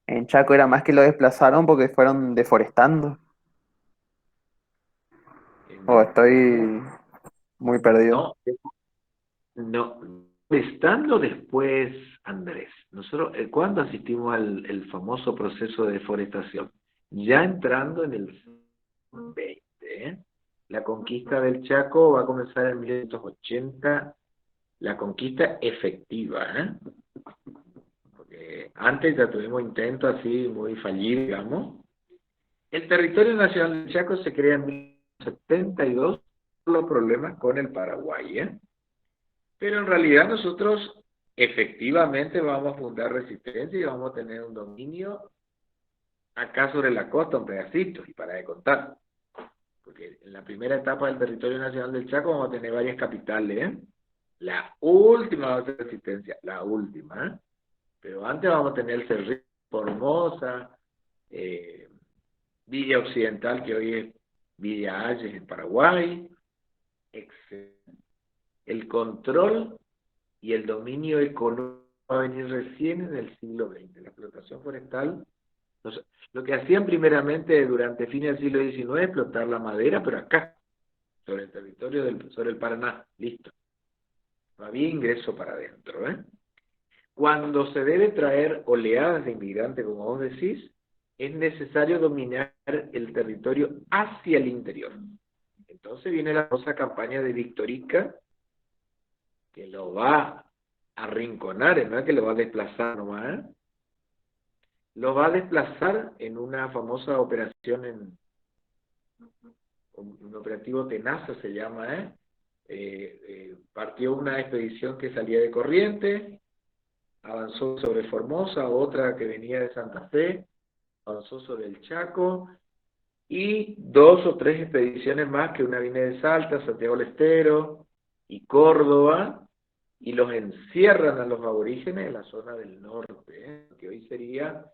en Chaco era más que lo desplazaron porque fueron deforestando. O no, estoy muy perdido. no, no, estando después, Andrés, nosotros, ¿cuándo asistimos al el famoso proceso de deforestación? Ya entrando en el 20, ¿eh? La conquista del Chaco va a comenzar en 1980, la conquista efectiva, ¿eh? Porque antes ya tuvimos intentos así muy fallidos, digamos. El territorio nacional del Chaco se crea en 1972 por los problemas con el Paraguay, ¿eh? Pero en realidad nosotros efectivamente vamos a fundar resistencia y vamos a tener un dominio acá sobre la costa, un pedacito, y para de contar. porque en la primera etapa del territorio nacional del Chaco vamos a tener varias capitales, ¿eh? La última va a ser Resistencia, la última, ¿eh? Pero antes vamos a tener Cerrito, Formosa, Villa Occidental, que hoy es Villa Ayes en Paraguay, etc. El control y el dominio económico va a venir recién en el siglo XX. La explotación forestal, lo que hacían primeramente durante fines del siglo XIX es explotar la madera, pero acá, sobre el territorio sobre el Paraná, listo. No había ingreso para adentro, ¿eh? Cuando se debe traer oleadas de inmigrantes, como vos decís, es necesario dominar el territorio hacia el interior. Entonces viene la famosa campaña de Victorica, que lo va a arrinconar, no es que lo va a desplazar nomás, ¿eh? Lo va a desplazar en una famosa operación, un operativo Tenaza se llama, partió una expedición que salía de Corrientes, avanzó sobre Formosa, otra que venía de Santa Fe, avanzó sobre el Chaco, y 2 o 3 expediciones más, que una viene de Salta, Santiago del Estero y Córdoba, y los encierran a los aborígenes en la zona del norte, que hoy sería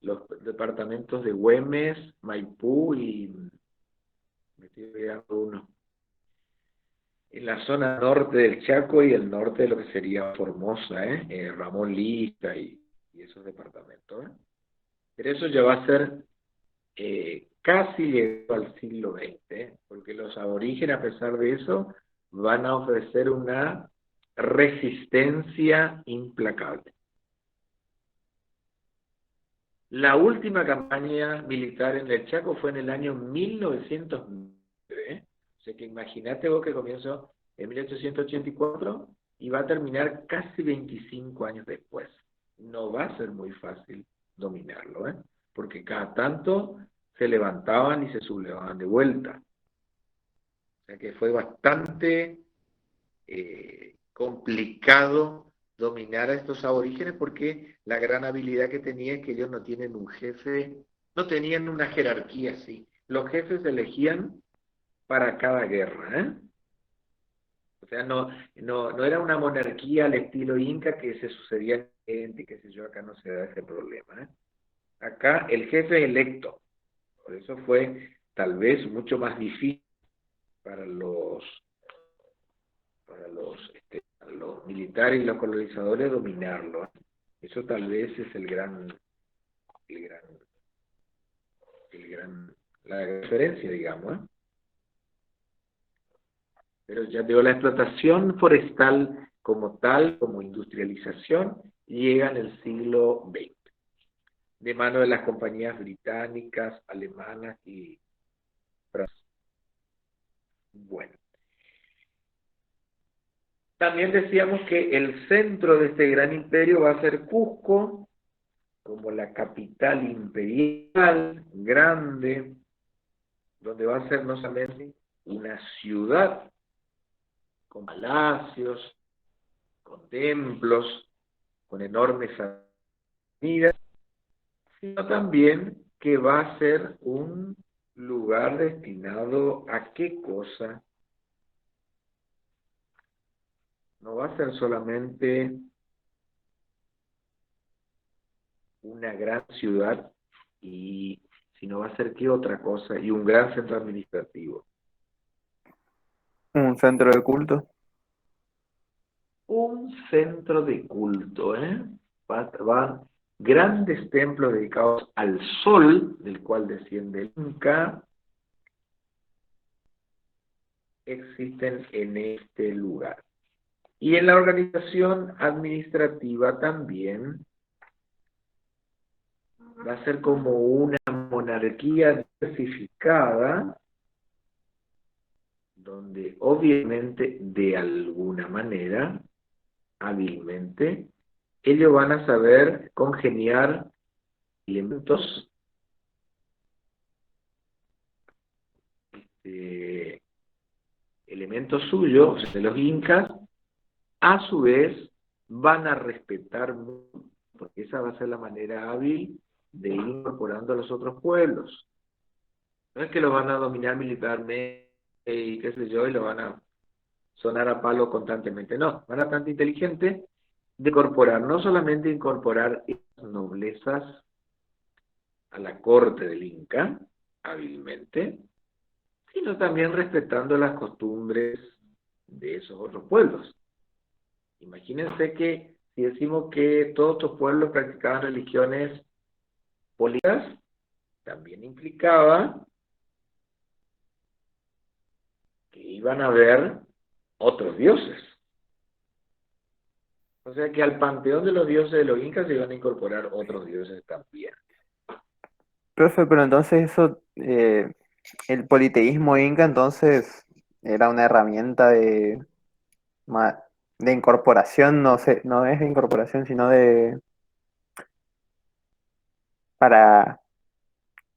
los departamentos de Güemes, Maipú y me estoy olvidando uno, en la zona norte del Chaco y el norte de lo que sería Formosa, Ramón Lista y esos departamentos. Pero eso ya va a ser casi llegado al siglo XX, porque los aborígenes, a pesar de eso, van a ofrecer una resistencia implacable. La última campaña militar en el Chaco fue en el año 1909, o sea que imagínate vos que comenzó en 1884 y va a terminar casi 25 años después. No va a ser muy fácil dominarlo, porque cada tanto se levantaban y se sublevaban de vuelta. O sea que fue bastante complicado dominar a estos aborígenes, porque la gran habilidad que tenía es que ellos no tienen un jefe, no tenían una jerarquía así. Los jefes se elegían para cada guerra, ¿eh? O sea, no era una monarquía al estilo inca que se sucedía gente, qué sé yo, acá no se da ese problema, ¿eh? Acá el jefe es electo, por eso fue tal vez mucho más difícil para los militares y los colonizadores dominarlo, ¿eh? Eso tal vez es la diferencia, digamos, ¿eh? Pero ya digo, la explotación forestal como tal, como industrialización, llega en el siglo XX, de mano de las compañías británicas, alemanas y francesas. Bueno. También decíamos que el centro de este gran imperio va a ser Cusco, como la capital imperial, grande, donde va a ser no solamente una ciudad con palacios, con templos, con enormes avenidas, sino también que va a ser un lugar destinado a qué cosa. No va a ser solamente una gran ciudad, sino va a ser qué otra cosa, y un gran centro administrativo. Un centro de culto. Un centro de culto, va grandes templos dedicados al sol, del cual desciende el Inca, existen en este lugar. Y en la organización administrativa también va a ser como una monarquía diversificada, donde obviamente de alguna manera, hábilmente, ellos van a saber congeniar elementos suyos de los incas, a su vez van a respetar mucho, porque esa va a ser la manera hábil de ir incorporando a los otros pueblos. No es que los van a dominar militarmente y qué sé yo, y lo van a sonar a palo constantemente. No, van a ser bastante inteligentes de incorporar, no solamente incorporar esas noblezas a la corte del Inca, hábilmente, sino también respetando las costumbres de esos otros pueblos. Imagínense que si decimos que todos estos pueblos practicaban religiones políticas, también implicaba que iban a haber otros dioses. O sea que al panteón de los dioses de los incas se iban a incorporar otros dioses también. Profe, pero entonces eso, el politeísmo inca entonces era una herramienta de incorporación, no sé, no es de incorporación, sino para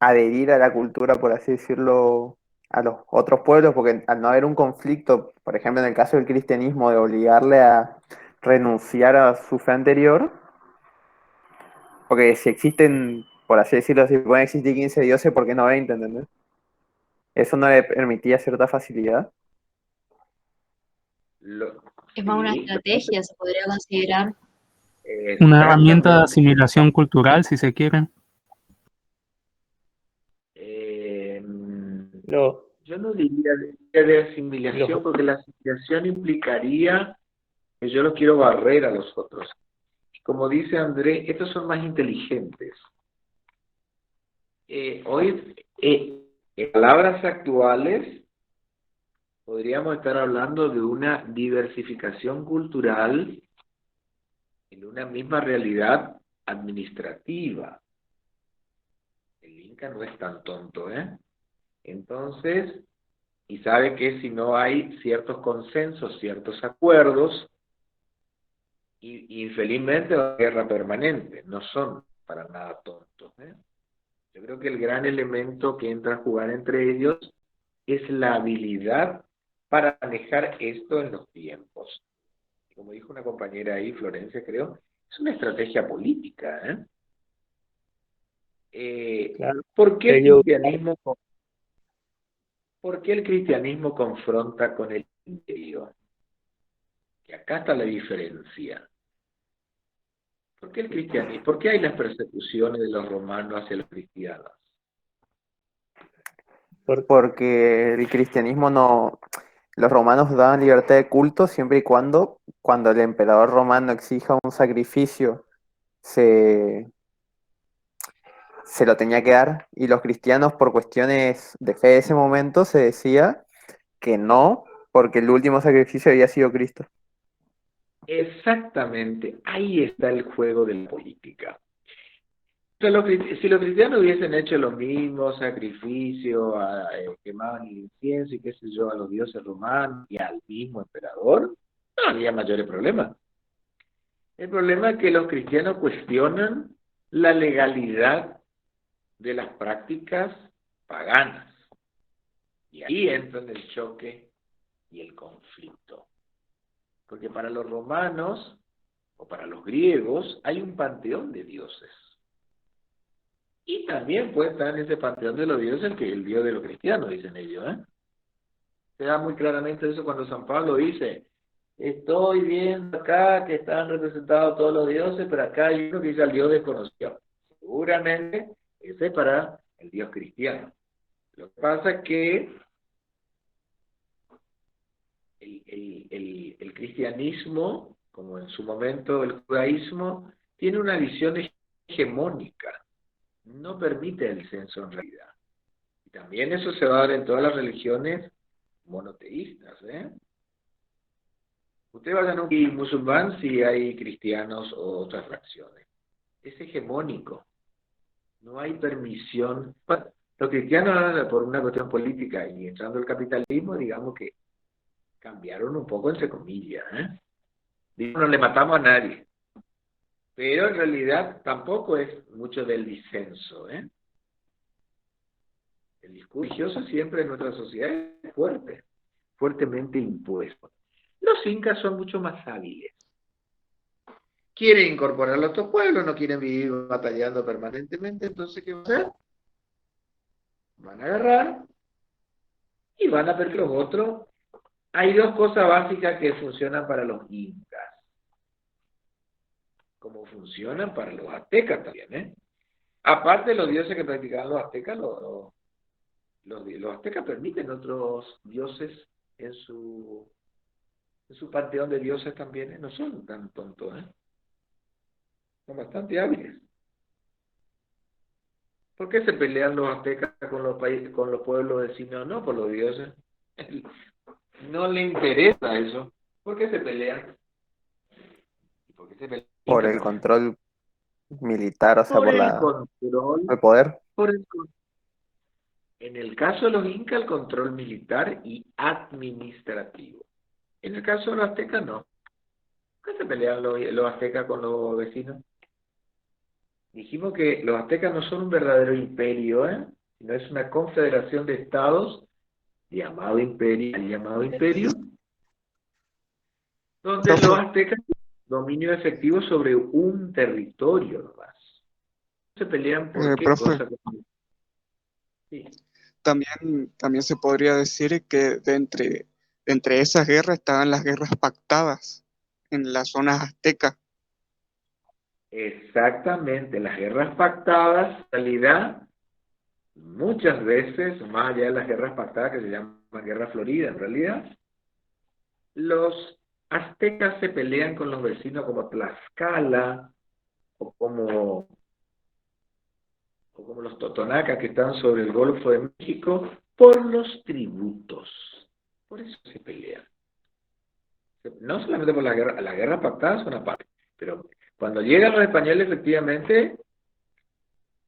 adherir a la cultura, por así decirlo, a los otros pueblos, porque al no haber un conflicto, por ejemplo, en el caso del cristianismo, de obligarle a renunciar a su fe anterior, porque si existen, por así decirlo, si pueden existir 15 dioses, ¿por qué no 20, entendés? Eso no le permitía cierta facilidad. Lo, Es más una sí, estrategia, se podría considerar. Una herramienta de exactamente. asimilación cultural, si se quiere. Eh, Lo, yo no diría de asimilación, los, porque la asimilación implicaría que yo los quiero barrer a los otros. Como dice André, estos son más inteligentes. Hoy, en palabras actuales, podríamos estar hablando de una diversificación cultural en una misma realidad administrativa. El Inca no es tan tonto, ¿eh? Entonces, y sabe que si no hay ciertos consensos, ciertos acuerdos, y infelizmente la guerra permanente, no son para nada tontos, ¿eh? Yo creo que el gran elemento que entra a jugar entre ellos es la habilidad para manejar esto en los tiempos. Como dijo una compañera ahí, Florencia, creo, es una estrategia política, ¿eh? claro, ¿Por qué el ellos, cristianismo, por qué el cristianismo confronta con el imperio? Que acá está la diferencia. ¿Por qué el cristianismo? ¿Por qué hay las persecuciones de los romanos hacia los cristianos? por- Porque el cristianismo no, los romanos daban libertad de culto siempre y cuando el emperador romano exija un sacrificio, se, se lo tenía que dar, y los cristianos por cuestiones de fe de ese momento se decía que no, porque el último sacrificio había sido Cristo. Exactamente, ahí está el juego de la política. Si los cristianos hubiesen hecho lo mismo, sacrificio, quemaban el incienso y qué sé yo, a los dioses romanos y al mismo emperador, no habría mayores problemas. El problema es que los cristianos cuestionan la legalidad de las prácticas paganas. Y ahí entran el choque y el conflicto. Porque para los romanos o para los griegos hay un panteón de dioses. Y también puede estar en ese panteón de los dioses que el dios de los cristianos, dicen ellos, ¿eh? Se da muy claramente eso cuando San Pablo dice, estoy viendo acá que están representados todos los dioses, pero acá hay uno que dice al dios desconocido. Seguramente ese es para el dios cristiano. Lo que pasa es que el cristianismo, como en su momento el judaísmo, tiene una visión hegemónica. No permite el censo en realidad. Y también eso se va a dar en todas las religiones monoteístas, ¿eh? Usted va a un musulmán si hay cristianos o otras fracciones. Es hegemónico. No hay permisión. Bueno, los cristianos, por una cuestión política y entrando el capitalismo, digamos que cambiaron un poco entre comillas, ¿eh? Digo, no le matamos a nadie. Pero en realidad tampoco es mucho del disenso, ¿eh? El discurso religioso siempre en nuestra sociedad es fuerte, fuertemente impuesto. Los incas son mucho más hábiles. Quieren incorporar a otros pueblos, no quieren vivir batallando permanentemente, entonces, ¿qué va a hacer? van a agarrar y van a ver que los otros. Hay dos cosas básicas que funcionan para los incas, como funcionan para los aztecas también, ¿eh? Aparte de los dioses que practicaban los aztecas, los aztecas permiten otros dioses en su panteón de dioses también, ¿eh? No son tan tontos, ¿eh? Son bastante hábiles. ¿Por qué se pelean los aztecas con los con los pueblos vecinos? No por los dioses. No le interesa eso. ¿Por qué se pelean? ¿Por qué se pelean Por el también? control militar, o sea, Por por el control, el poder. en el caso de los incas, el control militar y administrativo. En el caso de los aztecas, no. ¿Por qué se pelean los aztecas con los vecinos? Dijimos que los aztecas no son un verdadero imperio, ¿eh? Sino es una confederación de estados llamado imperio, donde Profe, los aztecas tienen dominio efectivo sobre un territorio nomás. Se pelean por qué profe, cosa. Sí. también se podría decir que entre esas guerras estaban las guerras pactadas en las zonas aztecas. Exactamente, las guerras pactadas, en realidad, muchas veces, más allá de las guerras pactadas que se llaman Guerra Florida, en realidad, los aztecas se pelean con los vecinos como Tlaxcala o como los totonacas que están sobre el Golfo de México por los tributos. Por eso se pelean. No solamente por la guerra pactada es una parte, pero cuando llegan los españoles efectivamente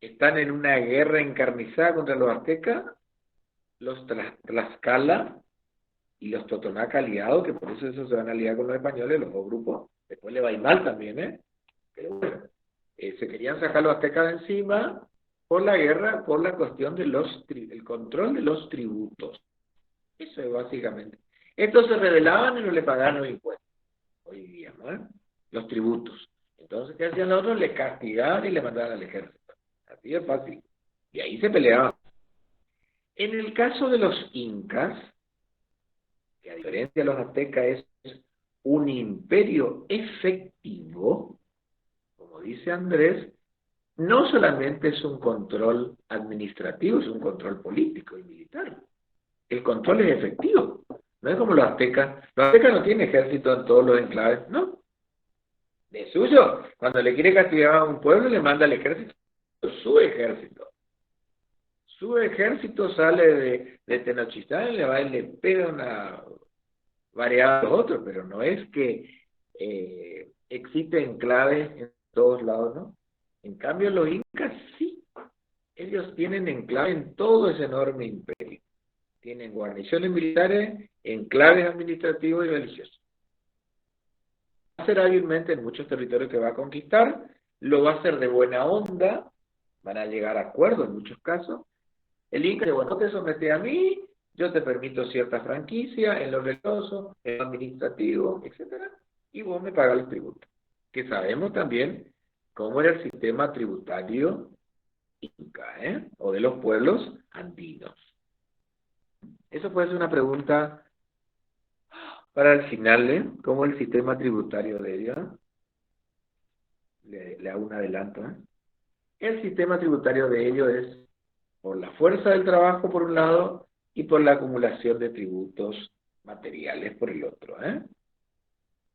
están en una guerra encarnizada contra los aztecas, los Tlaxcala y los totonacas aliados, que por eso esos se van a aliar con los españoles, los dos grupos. Después le va a ir mal también, ¿eh? Pero bueno, se querían sacar los aztecas de encima por la guerra, por la cuestión de el control de los tributos. Eso es básicamente. Estos se rebelaban y no le pagaban los impuestos. Hoy día, ¿no? Los tributos. Entonces, ¿qué hacían los otros? Le castigaban y le mandaban al ejército. Así de fácil. Y ahí se peleaban. En el caso de los incas, que a diferencia de los aztecas es un imperio efectivo, como dice Andrés, no solamente es un control administrativo, es un control político y militar. El control es efectivo. No es como los aztecas. Los aztecas no tienen ejército en todos los enclaves, ¿no? De suyo. Cuando le quiere castigar a un pueblo, le manda al ejército. Su ejército. Su ejército sale de Tenochtitlán y le va y le pega una variada a los otros, pero no es que existen enclaves en todos lados, ¿no? En cambio, los incas sí. Ellos tienen enclave en todo ese enorme imperio. Tienen guarniciones militares, enclaves administrativos y religiosos. Va a hacer hábilmente en muchos territorios que va a conquistar, lo va a hacer de buena onda, van a llegar a acuerdos en muchos casos. El Inca dice, bueno, no te sometes a mí, yo te permito cierta franquicia en lo religioso, en lo administrativo, etcétera, y vos me pagas los tributos. Que sabemos también cómo era el sistema tributario inca, o de los pueblos andinos. Eso puede ser una pregunta para el final, ¿cómo el sistema tributario de ellos? Le hago un adelanto. El sistema tributario de ellos es por la fuerza del trabajo por un lado y por la acumulación de tributos materiales por el otro.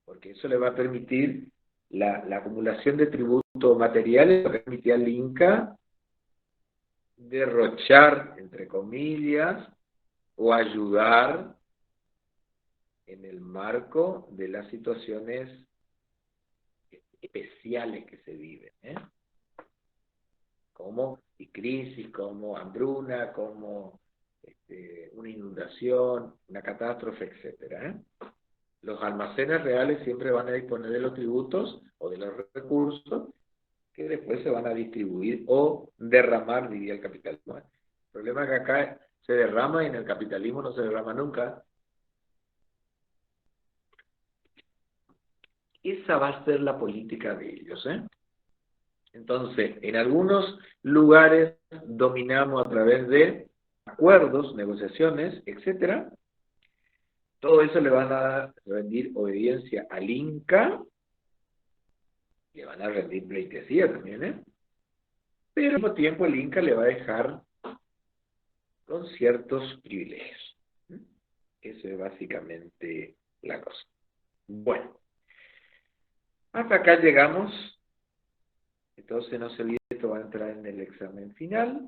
Porque eso le va a permitir la acumulación de tributos materiales, le permitía al Inca derrochar, entre comillas, o ayudar en el marco de las situaciones especiales que se viven, como crisis, como hambruna, como una inundación, una catástrofe, etcétera. Los almacenes reales siempre van a disponer de los tributos o de los recursos que después se van a distribuir o derramar, diría el capitalismo. El problema es que acá se derrama y en el capitalismo no se derrama nunca. Esa va a ser la política de ellos, Entonces, en algunos lugares dominamos a través de acuerdos, negociaciones, etcétera. Todo eso le van a rendir obediencia al Inca, le van a rendir pleitesía también, ¿eh? Pero al mismo tiempo el Inca le va a dejar con ciertos privilegios. Eso es básicamente la cosa. Bueno, hasta acá llegamos. Entonces no se olvide, esto va a entrar en el examen final.